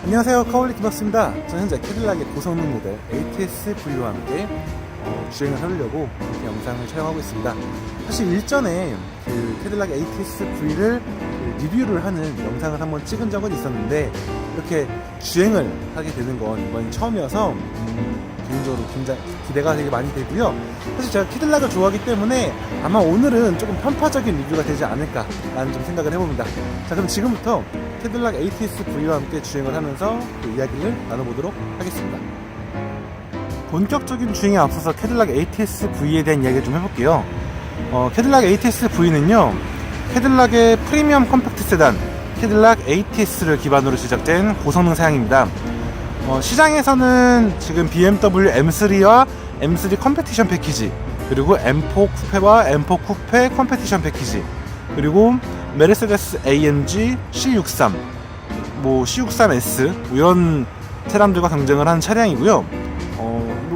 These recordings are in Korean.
안녕하세요, 카올리 김학수입니다. 저는 현재 캐딜락의 고성능 모델 ATS V와 함께 주행을 하려고 이렇게 영상을 촬영하고 있습니다. 사실 일전에 그 캐딜락 ATS V를 리뷰를 하는 영상을 한번 찍은 적은 있었는데 이렇게 주행을 하게 되는 건 이번이 처음이어서 개인적으로 굉장히 기대가 되게 많이 되고요. 사실 제가 캐딜락을 좋아하기 때문에 아마 오늘은 조금 편파적인 리뷰가 되지 않을까라는 좀 생각을 해봅니다. 자, 그럼 지금부터 캐딜락 ATS V와 함께 주행을 하면서 그 이야기를 나눠보도록 하겠습니다. 본격적인 주행에 앞서서 캐딜락 ATS V에 대한 이야기를 좀 해볼게요. 캐딜락 ATS V는요, 캐딜락의 프리미엄 컴팩트 세단 캐딜락 ATS를 기반으로 제작된 고성능 사양입니다. 시장에서는 지금 BMW M3와 M3 컴페티션 패키지, 그리고 M4 쿠페와 M4 쿠페 컴페티션 패키지, 그리고 메르세데스 AMG C63, C63S 이런 차량들과 경쟁을 하는 차량이고요.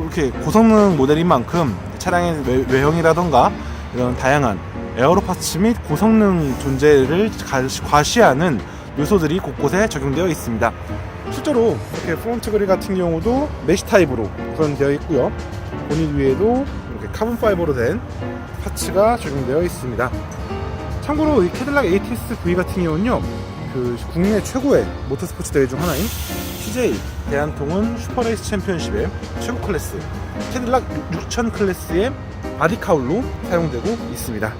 이렇게 고성능 모델인 만큼 차량의 외형이라던가 이런 다양한 에어로 파츠 및 고성능 존재를 과시하는 요소들이 곳곳에 적용되어 있습니다. 실제로 이렇게 프론트 그릴 같은 경우도 메쉬 타입으로 구성되어 있고요. 본닛 위에도 이렇게 카본 파이버로 된 파츠가 적용되어 있습니다. 참고로 이 캐딜락 ATS V 같은 경우는요, 그 국내 최고의 모터스포츠 대회 중 하나인 CJ 대한통운 슈퍼레이스 챔피언십의 최고 클래스 캐딜락 6000 클래스의 바디카울로 사용되고 있습니다.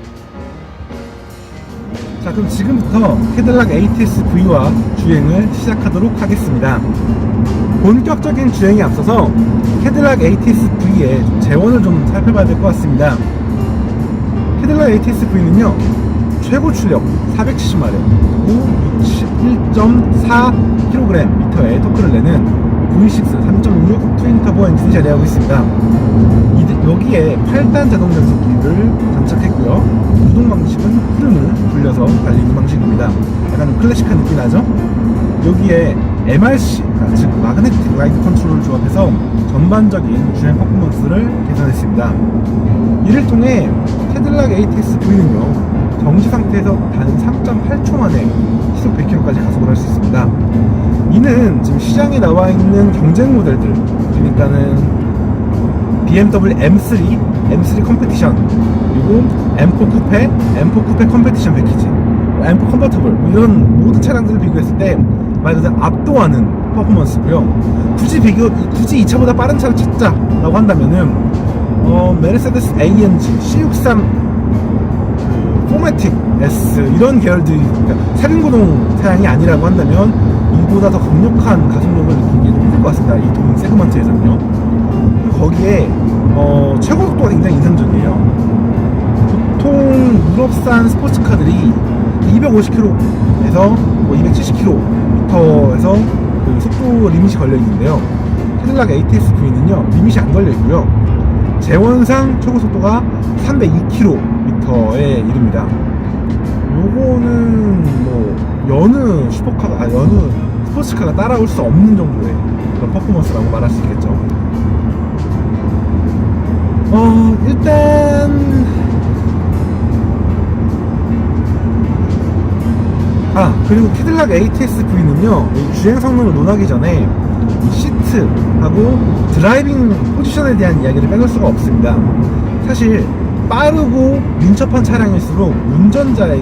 자, 그럼 지금부터 캐딜락 ATS V와 주행을 시작하도록 하겠습니다. 본격적인 주행에 앞서서 캐딜락 ATS V의 재원을 좀 살펴봐야 될 것 같습니다. 캐딜락 ATS V는요, 최고 출력 470마력, 61.4kgm의 토크를 내는 V6 3.6 트윈 터보 엔진을 자리하고 있습니다. 여기에 8단 자동 변속기를 장착했고요. 구동 방식은 흐름을 돌려서 달리는 방식입니다. 약간 클래식한 느낌이 나죠? 여기에 MRC, 즉 마그네틱 라이트 컨트롤을 조합해서 전반적인 주행 퍼포먼스를 개선했습니다. 이를 통해 캐딜락 ATS V는요, 정지 상태에서 단 3.8초 만에 시속 100km까지 가속을 할 수 있습니다. 이는 지금 시장에 나와 있는 경쟁 모델들, 그러니까는 BMW M3, M3 컴페티션, 그리고 M4 쿠페, M4 쿠페 컴페티션 패키지, M4 컨버터블, 이런 모든 차량들을 비교했을 때 말 그대로 압도하는 퍼포먼스고요. 굳이 이 차보다 빠른 차를 찾자라고 한다면은 메르세데스 AMG C63 포매틱 S 이런 계열들이, 그러니까 살인구동 사양이 아니라고 한다면 이보다 더 강력한 가속력을 느끼기 힘들 것 같습니다. 이 동행 세그먼트에서는요. 거기에 최고 속도가 굉장히 인상적이에요. 보통 유럽산 스포츠카들이 250km에서 270km에서 그 속도 리밋이 걸려 있는데요. 캐딜락 ATS V는요, 리밋이 안 걸려 있고요. 재원상 최고 속도가 302km에 이릅니다. 요거는 여느 여느 스포츠카가 따라올 수 없는 정도의 그런 퍼포먼스라고 말할 수 있겠죠. 그리고 캐딜락 ATS V는요, 주행 성능을 논하기 전에 시트하고 드라이빙 포지션에 대한 이야기를 빼놓을 수가 없습니다. 사실 빠르고 민첩한 차량일수록 운전자가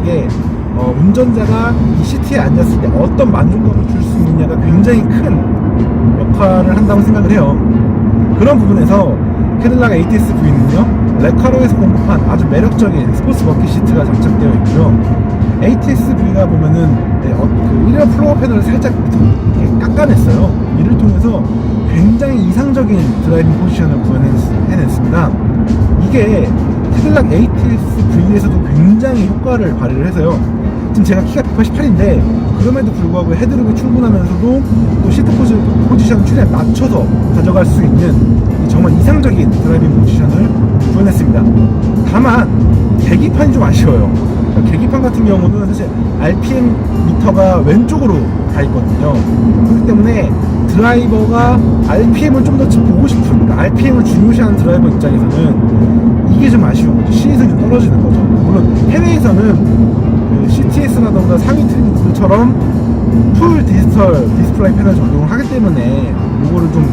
이 시트에 앉았을 때 어떤 만족감을 줄 수 있느냐가 굉장히 큰 역할을 한다고 생각을 해요. 그런 부분에서 캐딜락 ATS V는요, 레카로에서 공급한 아주 매력적인 스포츠 버킷 시트가 장착되어 있고요. ATS V가 보면은 그 1열 플로어 패널을 살짝 깎아냈어요. 이를 통해서 굉장히 이상적인 드라이빙 포지션을 구현해냈습니다. 이게 캐딜락 ATS V에서도 굉장히 효과를 발휘를 해서요. 지금 제가 키가 188인데 그럼에도 불구하고 헤드룸이 충분하면서도 또 시트 포지션 최대한 낮춰서 가져갈 수 있는 정말 이상적인 드라이빙 포지션을 구현했습니다. 다만 계기판이 좀 아쉬워요. 계기판 같은 경우는 사실 RPM 미터가 왼쪽으로 가 있거든요. 그렇기 때문에 드라이버가 RPM을 좀 더 보고 싶은, 그러니까 RPM을 중요시하는 드라이버 입장에서는 이게 좀 아쉬운 거죠. 시인성이 좀 떨어지는 거죠. 물론 해외에서는 그 CTS라던가 상위 트림들처럼 풀 디지털 디스플레이 패널 적용을 하기 때문에 이거를 좀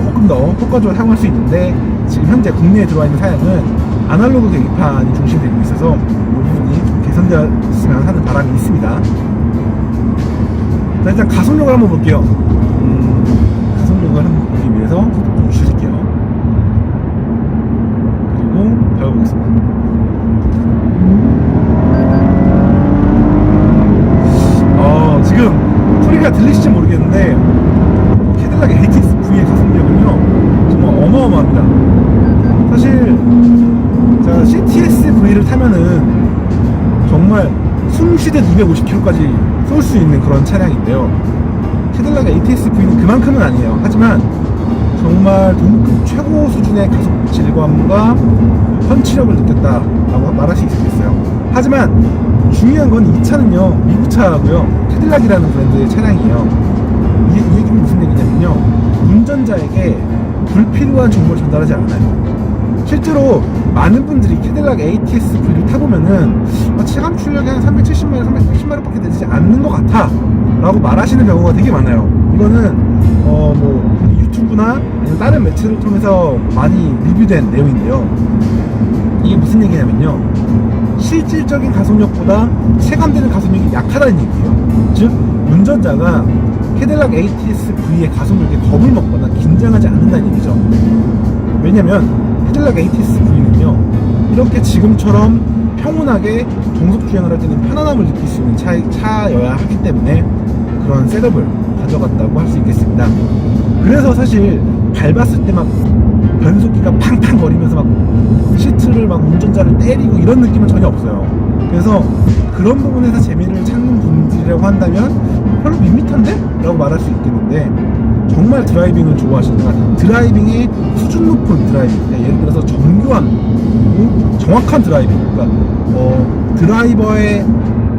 조금 더 효과적으로 사용할 수 있는데, 지금 현재 국내에 들어와 있는 사양은 아날로그 계기판이 중심되고 있어서 이 부분이 좀 개선되었으면 하는 바람이 있습니다. 자, 일단 가속력을 한번 볼게요. 가속력을 한번 보기 위해서 좀 줄일게요. 그리고 밟아보겠습니다. 지금 소리가 들리실지 모르겠는데 캐딜락 ATS V의 가속력은요 정말 어마어마합니다. 사실 자, CTS V를 타면은 정말 숨쉬듯 250km까지 쏠 수 있는 그런 차량인데요, 캐딜락 ATS V는 그만큼은 아니에요. 하지만 정말 동급 최고 수준의 가속 질감과 펀치력을 느꼈다라고 말할 수 있겠어요. 하지만 중요한 건 이 차는요 미국 차고요, 캐딜락이라는 브랜드의 차량이에요. 이 얘기는 무슨 얘기냐면요, 운전자에게 불필요한 정보를 전달하지 않아요. 실제로 많은 분들이 캐딜락 ATS V를 타보면은 체감 출력이 한 370마일, 380마일 밖에 되지 않는 것 같아 라고 말하시는 경우가 되게 많아요. 이거는 뭐 유튜브나 아니면 다른 매체를 통해서 많이 리뷰된 내용인데요, 이게 무슨 얘기냐면요, 실질적인 가속력보다 체감되는 가속력이 약하다는 얘기예요. 즉 운전자가 캐딜락 ATS V의 가속력에 겁을 먹거나 긴장하지 않는다는 얘기죠. 왜냐면 캐딜락 ATS V는요 이렇게 지금처럼 평온하게 정속주행을 할 때는 편안함을 느낄 수 있는 차여야 하기 때문에 그런 셋업을 가져갔다고 할 수 있겠습니다. 그래서 사실 밟았을 때 막 변속기가 팡팡 거리면서 막 시트를 막 운전자를 때리고 이런 느낌은 전혀 없어요. 그래서 그런 부분에서 재미를 찾는 분들이라고 한다면 별로 밋밋한데? 라고 말할 수 있겠는데, 정말 드라이빙을 좋아하시는, 드라이빙의 수준 높은 드라이빙, 예를 들어서 정교한 그리고 정확한 드라이빙, 그러니까 드라이버의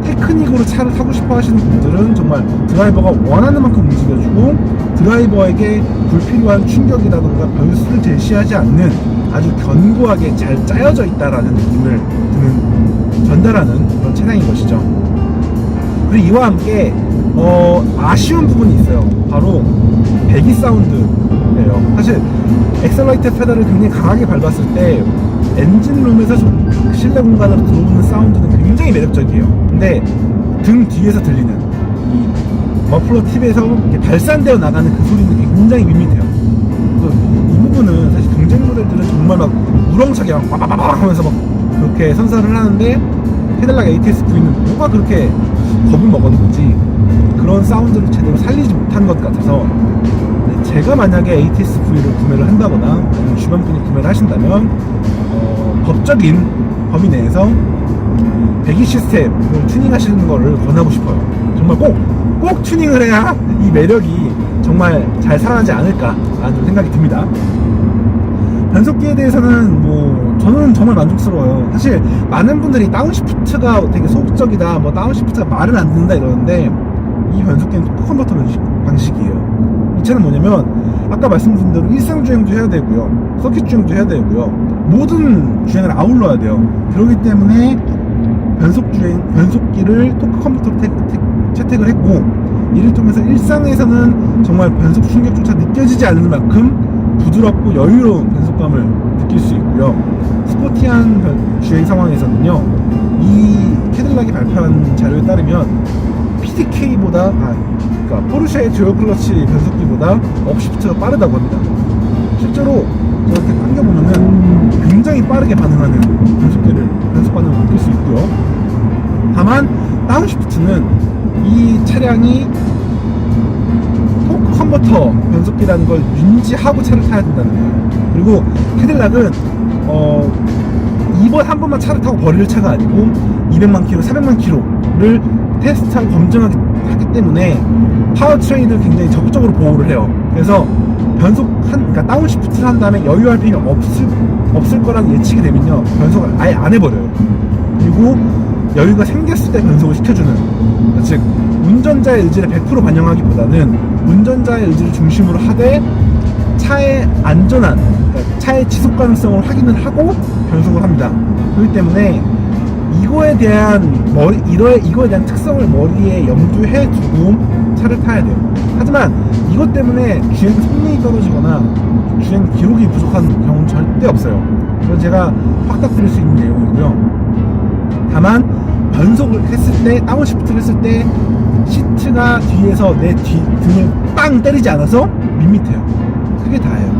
테크닉으로 차를 타고 싶어 하시는 분들은 정말 드라이버가 원하는 만큼 움직여주고 드라이버에게 불필요한 충격이라든가 변수를 제시하지 않는 아주 견고하게 잘 짜여져 있다라는 느낌을 전달하는 그런 차량인 것이죠. 그리고 이와 함께 아쉬운 부분이 있어요. 바로 배기 사운드예요. 사실 엑셀러이트 페달을 굉장히 강하게 밟았을 때 엔진룸에서 실내 공간으로 들어오는 사운드는 굉장히 매력적이에요. 근데 등 뒤에서 들리는 이 머플러 팁에서 발산되어 나가는 그 소리는 굉장히 밋밋해요. 이 부분은 사실 경쟁 모델들은 정말 막 우렁차게 막 빠바바바 하면서 막 그렇게 선사를 하는데, 캐딜락 ATS V는 뭐가 그렇게 겁을 먹었는지 그런 사운드를 제대로 살리지 못한 것 같아서, 제가 만약에 ATS V를 구매를 한다거나 아니면 주변 분이 구매를 하신다면 법적인 범위 내에서 배기 시스템을 튜닝하시는 거를 권하고 싶어요. 정말 꼭 튜닝을 해야 이 매력이 정말 잘 살아나지 않을까라는 생각이 듭니다. 변속기에 대해서는 뭐 저는 정말 만족스러워요. 사실 많은 분들이 다운시프트가 되게 소극적이다, 뭐 다운시프트가 말을 안 듣는다 이러는데, 이 변속기는 토크 컨버터 방식이에요. 이 차는 뭐냐면 아까 말씀드린 대로 일상 주행도 해야 되고요, 서킷 주행도 해야 되고요, 모든 주행을 아울러야 돼요. 그렇기 때문에 변속기를 토크 컴퓨터로 채택을 했고, 이를 통해서 일상에서는 정말 변속 충격조차 느껴지지 않는 만큼 부드럽고 여유로운 변속감을 느낄 수 있고요. 스포티한 주행 상황에서는요, 이 캐딜락이 발표한 자료에 따르면 PDK보다 그러니까 포르쉐의 듀얼 클러치 변속기보다 업시프트가 빠르다고 합니다. 실제로 저렇게 당겨보면은 굉장히 빠르게 반응하는 변속 반응을 느낄 수 있고요. 다만 다운시프트는 이 차량이 토크 컨버터 변속기라는 걸 인지하고 차를 타야 된다는 거예요. 그리고 캐딜락은 이번 한 번만 차를 타고 버릴 차가 아니고 200만 킬로, 400만 킬로를 테스트하고 검증하기 때문에 파워트레인을 굉장히 적극적으로 보호를 해요. 그래서 그러니까 다운시프트를 한 다음에 여유할 필요 없을 거라는 예측이 되면요, 변속을 아예 안 해버려요. 그리고 여유가 생겼을 때 변속을 시켜주는, 즉 운전자의 의지를 100% 반영하기보다는 운전자의 의지를 중심으로 하되 차의 안전한, 그러니까 차의 지속 가능성을 확인을 하고 변속을 합니다. 그렇기 때문에 이거에 대한 특성을 머리에 염두해 두고 차를 타야 돼요. 하지만 이것 때문에 주행 성능이 떨어지거나 주행 기록이 부족한 경우는 절대 없어요. 그건 제가 확답드릴 수 있는 내용이고요. 다만 변속을 했을 때, 다운시프트를 했을 때 시트가 뒤에서 내 등을 빵 때리지 않아서 밋밋해요. 그게 다예요.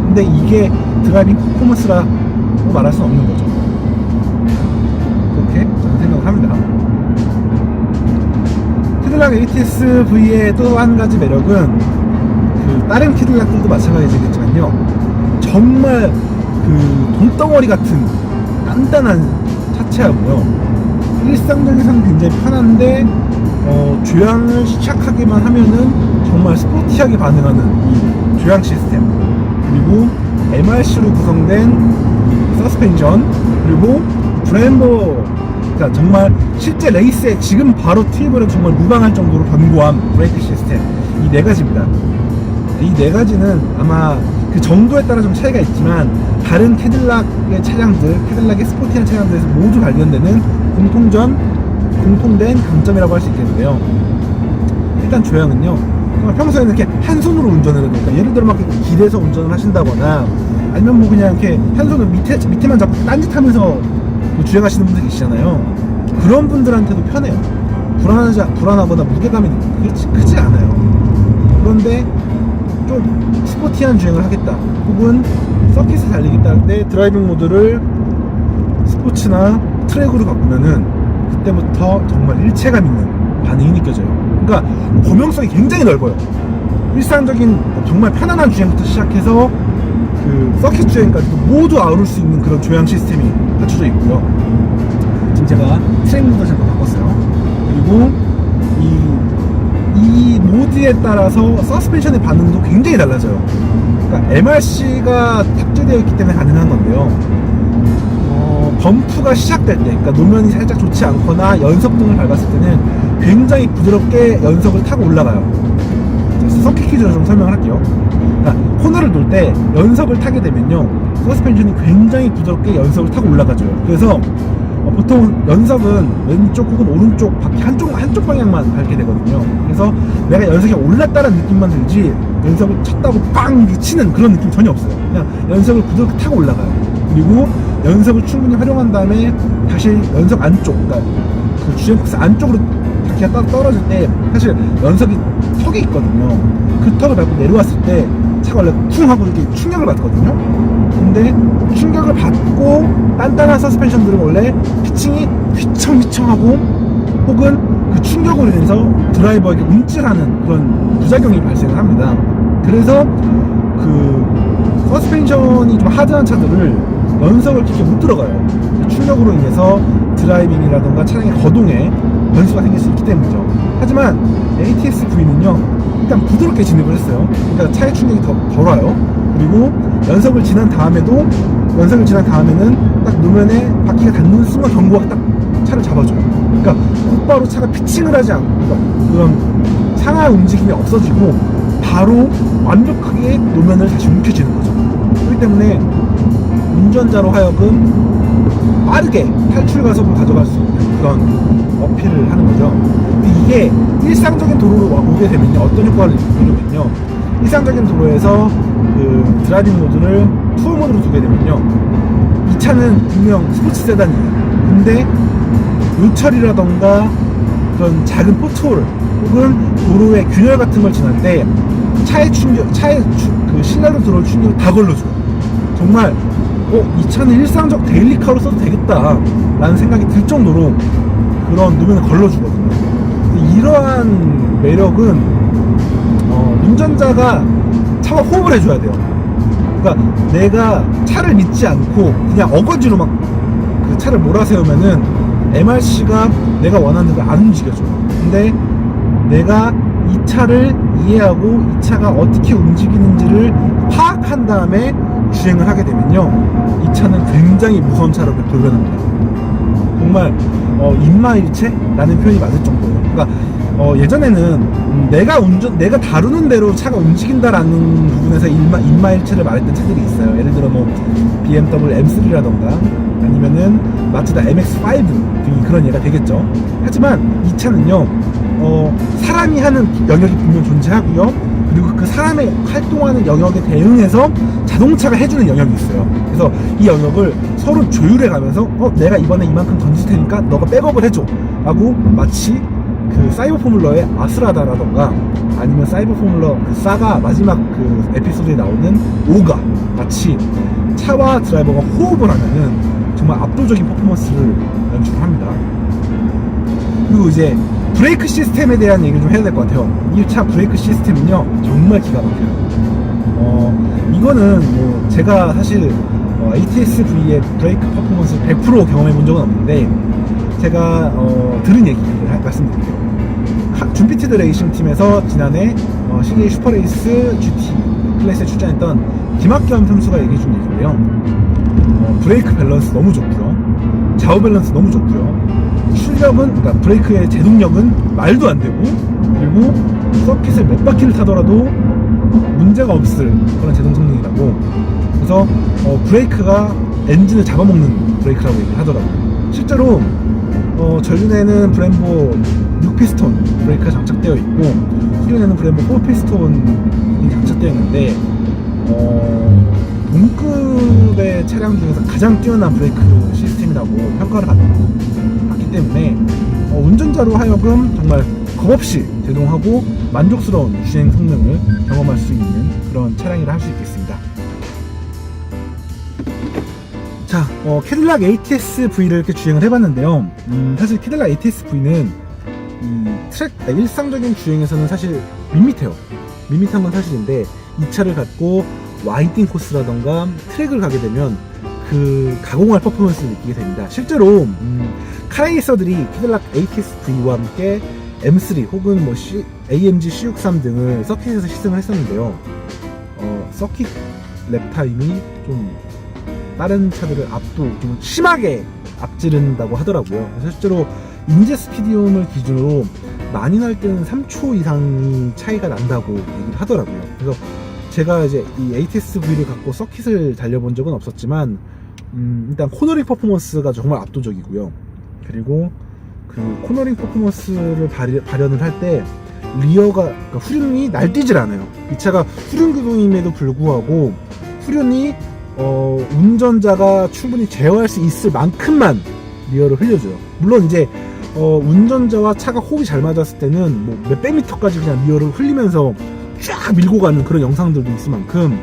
근데 이게 드라이빙 퍼포먼스라고 말할 수는 없는 거죠. 그렇게 저는 생각을 합니다. 캐딜락 ATS V의 또 한 가지 매력은 다른 캐딜락들도 마찬가지겠지만요, 정말 돈덩어리 같은 단단한 차체하고요, 일상적에서는 굉장히 편한데 조향을 시작하기만 하면은 정말 스포티하게 반응하는 이 조향 시스템, 그리고 MRC로 구성된 서스펜션, 그리고 브레인보, 그러니까 정말 실제 레이스에 지금 바로 투입을 정말 무방할 정도로 견고한 브레이크 시스템, 이 네 가지입니다. 이 네 가지는 아마 그 정도에 따라 좀 차이가 있지만 다른 캐딜락의 차량들, 캐딜락의 스포티한 차량들에서 모두 발견되는 공통된 강점이라고 할 수 있겠는데요. 일단 조향은요, 평소에는 이렇게 한 손으로 운전을 해야 되니까, 예를 들어 막 길에서 운전을 하신다거나 아니면 뭐 그냥 이렇게 한 손으로 밑에만 잡고 딴짓하면서 뭐 주행하시는 분들 계시잖아요. 그런 분들한테도 편해요. 불안하거나 무게감이 크지 않아요. 그런데 좀 스포티한 주행을 하겠다, 혹은 서킷을 달리겠다 할 때 드라이빙 모드를 스포츠나 트랙으로 바꾸면은 그때부터 정말 일체감 있는 반응이 느껴져요. 그러니까 범용성이 굉장히 넓어요. 일상적인 정말 편안한 주행부터 시작해서 서킷 주행까지도 모두 아우를 수 있는 그런 조향 시스템이 갖춰져 있고요. 지금 제가 트랙 모드를 잠깐 바꿨어요. 그리고 이 모드에 따라서 서스펜션의 반응도 굉장히 달라져요. 그러니까 MRC가 탑재되어 있기 때문에 가능한 건데요, 범프가 시작될 때, 그러니까 노면이 살짝 좋지 않거나 연석 등을 밟았을 때는 굉장히 부드럽게 연석을 타고 올라가요. 서킷 퀴즈로 좀 설명을 할게요. 그러니까 코너를 돌 때 연석을 타게 되면요, 서스펜션이 굉장히 부드럽게 연석을 타고 올라가줘요. 그래서 보통 연석은 왼쪽 혹은 오른쪽 바퀴 한쪽 방향만 밟게 되거든요. 그래서 내가 연석이 올랐다는 느낌만 들지 연석을 쳤다고 빵 치는 그런 느낌 전혀 없어요. 그냥 연석을 부드럽게 타고 올라가요. 그리고 연석을 충분히 활용한 다음에 다시 연석 안쪽, 그러니까 그 주행 코스 안쪽으로 바퀴가 떨어질 때 사실 연석이 턱이 있거든요. 그 턱을 밟고 내려왔을 때 차가 원래 쿵 하고 이렇게 충격을 받거든요. 근데 충격을 받고 단단한 서스펜션들은 원래 피칭이 휘청휘청하고, 혹은 그 충격으로 인해서 드라이버에게 움찔하는 그런 부작용이 발생을 합니다. 그래서 서스펜션이 좀 하드한 차들을 연석을 깊게 못 들어가요. 충격으로 인해서 드라이빙이라던가 차량의 거동에 변수가 생길 수 있기 때문이죠. 하지만 ATS V는요, 일단 부드럽게 진입을 했어요. 그러니까 차의 충격이 덜 와요. 그리고 연석을 지난 다음에는 딱 노면에 바퀴가 닿는 순간 경고가 딱 차를 잡아줘요. 그러니까 곧바로 차가 피칭을 하지 않고, 그러니까 그런 상하 움직임이 없어지고 바로 완벽하게 노면을 다시 움켜쥐는 거죠. 그렇기 때문에 운전자로 하여금 빠르게 탈출 가속을 가져갈 수 있는 그런 어필을 하는 거죠. 근데 이게 일상적인 도로로 오게 되면요, 어떤 효과를 이루면요, 일상적인 도로에서 드라이빙 모드를 투어 모드로 두게 되면요, 이 차는 분명 스포츠 세단이에요. 근데 요철이라던가 그런 작은 포트홀 혹은 도로의 균열 같은 걸 지날 때 차의 실내로 들어올 충격을 다 걸러줘요. 정말 이 차는 일상적 데일리카로 써도 되겠다 라는 생각이 들 정도로 그런 노면을 걸러주거든요. 이러한 매력은 운전자가 차와 호흡을 해줘야 돼요. 그러니까 내가 차를 믿지 않고 그냥 어거지로 막 그 차를 몰아세우면은 MRC가 내가 원하는 대로 안 움직여줘요. 근데 내가 이 차를 이해하고 이 차가 어떻게 움직이는지를 파악한 다음에 주행을 하게 되면요, 이 차는 굉장히 무서운 차로 돌변합니다. 정말 입마일체라는 표현이 맞을 정도예요. 그러니까 예전에는 내가 다루는 대로 차가 움직인다라는 부분에서 일마일체를 말했던 차들이 있어요. 예를 들어 뭐 BMW M3라던가 아니면은 마츠다 MX-5 등이 그런 예가 되겠죠. 하지만 이 차는요, 사람이 하는 영역이 분명 존재하고요. 그리고 그 사람의 활동하는 영역에 대응해서 자동차가 해주는 영역이 있어요. 그래서 이 영역을 서로 조율해 가면서 내가 이번에 이만큼 던질 테니까 너가 백업을 해줘 라고, 마치 그 사이버 포뮬러의 아스라다라던가 아니면 사이버 포뮬러 그 사가 마지막 그 에피소드에 나오는 오가 마치 차와 드라이버가 호흡을 하면은 정말 압도적인 퍼포먼스를 연출합니다. 그리고 이제 브레이크 시스템에 대한 얘기를 좀 해야 될 것 같아요. 이 차 브레이크 시스템은요 정말 기가 막혀요. 이거는 뭐 제가 사실 ATS-V의 브레이크 퍼포먼스를 100% 경험해 본 적은 없는데, 제가 들은 얘기를 말씀드릴게요. 준피티드 레이싱 팀에서 지난해 CJ 슈퍼레이스 GT 클래스에 출전했던 김학겸 선수가 얘기해 준 얘기인데요. 브레이크 밸런스 너무 좋고요, 좌우 밸런스 너무 좋고요, 출력은, 그러니까 브레이크의 제동력은 말도 안 되고, 그리고 서킷을 몇 바퀴를 타더라도 문제가 없을 그런 제동 성능이라고. 그래서 브레이크가 엔진을 잡아먹는 브레이크라고 얘기를 하더라고요. 실제로 전륜에는 브렘보 6피스톤 브레이크가 장착되어 있고, 후륜에는 브렘보 4피스톤이 장착되어 있는데, 동급의 차량 중에서 가장 뛰어난 브레이크 시스템이라고 평가를 받기 때문에 운전자로 하여금 정말 겁없이 제동하고 만족스러운 주행 성능을 경험할 수 있는 그런 차량이라 할 수 있겠습니다. 자, 캐딜락 ATS-V를 이렇게 주행을 해봤는데요. 사실 캐딜락 ATS-V는 일상적인 주행에서는 사실 밋밋해요. 밋밋한 건 사실인데, 이 차를 갖고 와이딩 코스라던가 트랙을 가게 되면 그 가공할 퍼포먼스를 느끼게 됩니다. 실제로 카레이서들이 캐딜락 ATS-V와 함께 M3 혹은 뭐 AMG C63 등을 서킷에서 시승을 했었는데요. 서킷 랩타임이 좀 다른 차들을 좀 심하게 앞지른다고 하더라고요. 그래서 실제로 인제 스피디움을 기준으로 많이 날 때는 3초 이상이 차이가 난다고 얘기를 하더라고요. 그래서 제가 이제 이 ATS-V를 갖고 서킷을 달려본 적은 없었지만, 일단 코너링 퍼포먼스가 정말 압도적이고요. 그리고 그 코너링 퍼포먼스를 발현을 할 때 그러니까 후륜이 날뛰질 않아요. 이 차가 후륜 구동임에도 불구하고 후륜이 운전자가 충분히 제어할 수 있을 만큼만 리어를 흘려줘요. 물론 이제 운전자와 차가 호흡이 잘 맞았을 때는 뭐 몇백 미터까지 그냥 리어를 흘리면서 쫙 밀고 가는 그런 영상들도 있을 만큼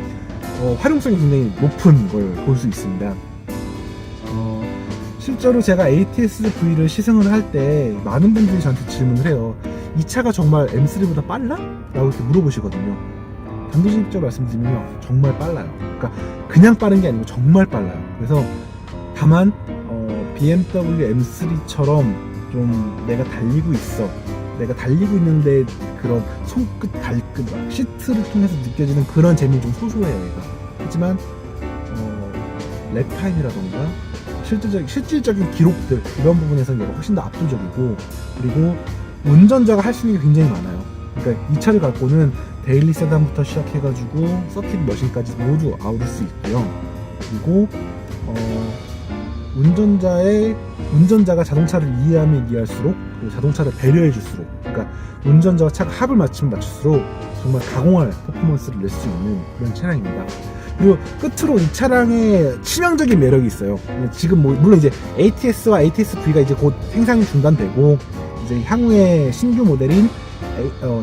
활용성이 굉장히 높은 걸 볼 수 있습니다. 실제로 제가 ATS-V를 시승을 할 때 많은 분들이 저한테 질문을 해요. 이 차가 정말 M3보다 빨라? 라고 이렇게 물어보시거든요. 단도직입적으로 말씀드리면 정말 빨라요. 그러니까 그냥 빠른 게 아니고 정말 빨라요. 그래서 다만 BMW M3처럼 좀 내가 달리고 있는데 그런 손끝, 발끝, 시트를 통해서 느껴지는 그런 재미는 좀 소소해요, 얘가. 하지만 랩타임이라던가 실질적인 기록들, 이런 부분에서는 얘가 훨씬 더 압도적이고, 그리고 운전자가 할 수 있는 게 굉장히 많아요. 그러니까 이 차를 갖고는 데일리 세단부터 시작해가지고 서킷 머신까지 모두 아우를 수 있고요. 그리고 운전자가 자동차를 이해하면 이해할수록, 그리고 자동차를 배려해 줄수록, 그러니까 운전자와 차가 합을 맞추면 맞출수록 정말 가공할 퍼포먼스를 낼 수 있는 그런 차량입니다. 그리고 끝으로 이 차량의 치명적인 매력이 있어요. 지금 물론 이제 ATS와 ATS-V가 이제 곧 생산이 중단되고, 이제 향후에 신규 모델인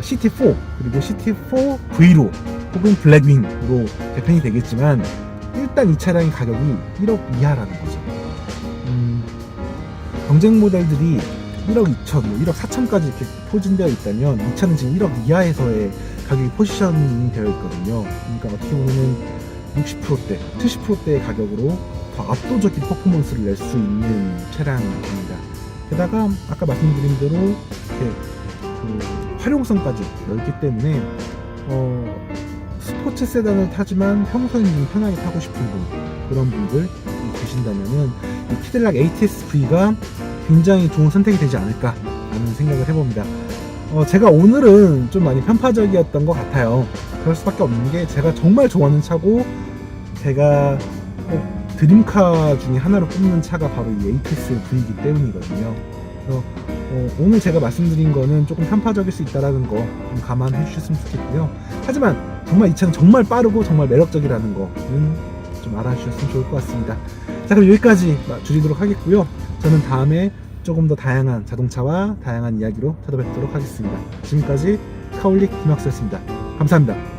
CT4 그리고 CT4 V로 혹은 블랙윙으로 개편이 되겠지만, 일단 이 차량의 가격이 1억 이하라는 거죠. 경쟁 모델들이 1억 2천, 1억 4천까지 이렇게 포진되어 있다면, 이 차는 지금 1억 이하에서의 가격이 포지션이 되어 있거든요. 그러니까 어떻게 보면은 60%대, 70%대의 가격으로 더 압도적인 퍼포먼스를 낼 수 있는 차량입니다. 게다가 아까 말씀드린 대로 이렇게 활용성까지 넓기 때문에 스포츠 세단을 타지만 평소에는 좀 편하게 타고 싶은 그런 분들 계신다면은 이 캐딜락 ATS-V가 굉장히 좋은 선택이 되지 않을까 라는 생각을 해봅니다. 제가 오늘은 좀 많이 편파적이었던 것 같아요. 그럴 수밖에 없는 게 제가 정말 좋아하는 차고 제가 꼭 드림카 중에 하나로 꼽는 차가 바로 이 ATS V이기 때문이거든요. 그래서 오늘 제가 말씀드린 거는 조금 편파적일 수 있다는 거 좀 감안해 주셨으면 좋겠고요. 하지만 정말 이 차는 정말 빠르고 정말 매력적이라는 거는 좀 알아주셨으면 좋을 것 같습니다. 자, 그럼 여기까지 줄이도록 하겠고요. 저는 다음에 조금 더 다양한 자동차와 다양한 이야기로 찾아뵙도록 하겠습니다. 지금까지 카올릭 김학수였습니다. 감사합니다.